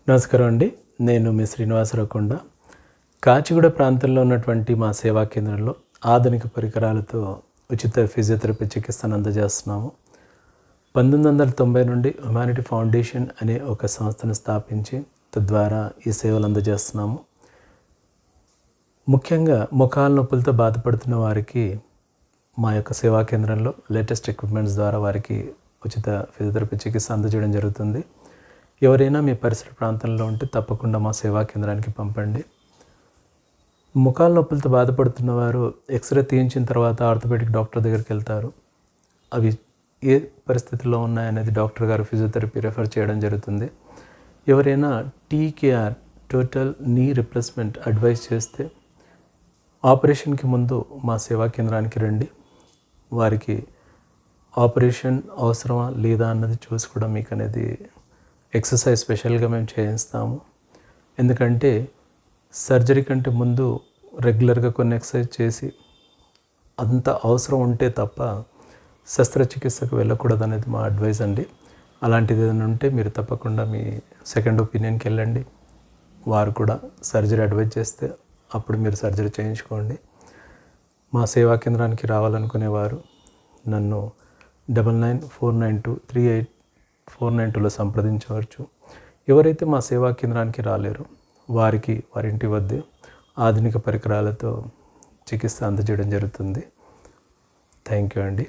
నమస్కారం అండి. నేను మీ శ్రీనివాసరావు కొండ. కాచిగూడ ప్రాంతంలో ఉన్నటువంటి మా సేవా కేంద్రంలో ఆధునిక పరికరాలతో ఉచిత ఫిజియోథెరపీ చికిత్సను అందజేస్తున్నాము. 1990 నుండి హ్యుమానిటీ ఫౌండేషన్ అనే ఒక సంస్థను స్థాపించి తద్వారా ఈ సేవలు అందజేస్తున్నాము. ముఖ్యంగా మోకాళ్ళ నొప్పులతో బాధపడుతున్న వారికి మా యొక్క సేవా కేంద్రంలో లేటెస్ట్ ఎక్విప్మెంట్స్ ద్వారా వారికి ఉచిత ఫిజియోథెరపీ చికిత్స అందజేయడం జరుగుతుంది. ఎవరైనా మీ పరిసర ప్రాంతంలో ఉంటే తప్పకుండా మా సేవా కేంద్రానికి పంపండి. మోకాళ్ళ నొప్పులతో బాధపడుతున్న వారు ఎక్స్రే తీయించిన తర్వాత ఆర్థోపెడిక్ డాక్టర్ దగ్గరికి వెళ్తారు. అవి ఏ పరిస్థితిలో ఉన్నాయనేది డాక్టర్ గారు ఫిజియోథెరపీ రెఫర్ చేయడం జరుగుతుంది. ఎవరైనా TKR total knee replacement advice చేస్తే ఆపరేషన్కి ముందు మా సేవా కేంద్రానికి రండి. వారికి ఆపరేషన్ అవసరమా లేదా అన్నది చూసి కూడా మీకు అనేది ఎక్సర్సైజ్ స్పెషల్గా మేము చేయిస్తాము. ఎందుకంటే సర్జరీ కంటే ముందు రెగ్యులర్గా కొన్ని ఎక్సర్సైజ్ చేసి అంత అవసరం ఉంటే తప్ప శస్త్రచికిత్సకు వెళ్ళకూడదు అనేది మా అడ్వైస్ అండి. అలాంటిది ఏదైనా ఉంటే మీరు తప్పకుండా మీ సెకండ్ ఒపీనియన్కి వెళ్ళండి. వారు కూడా సర్జరీ అడ్వైజ్ చేస్తే అప్పుడు మీరు సర్జరీ చేయించుకోండి. మా సేవా కేంద్రానికి రావాలనుకునేవారు నన్ను 9949238492లో సంప్రదించవచ్చు. ఎవరైతే మా సేవా కేంద్రానికి రాలేరో వారికి వారింటి వద్దే ఆధునిక పరికరాలతో చికిత్స అందజేయడం జరుగుతుంది. థ్యాంక్ యూ అండి.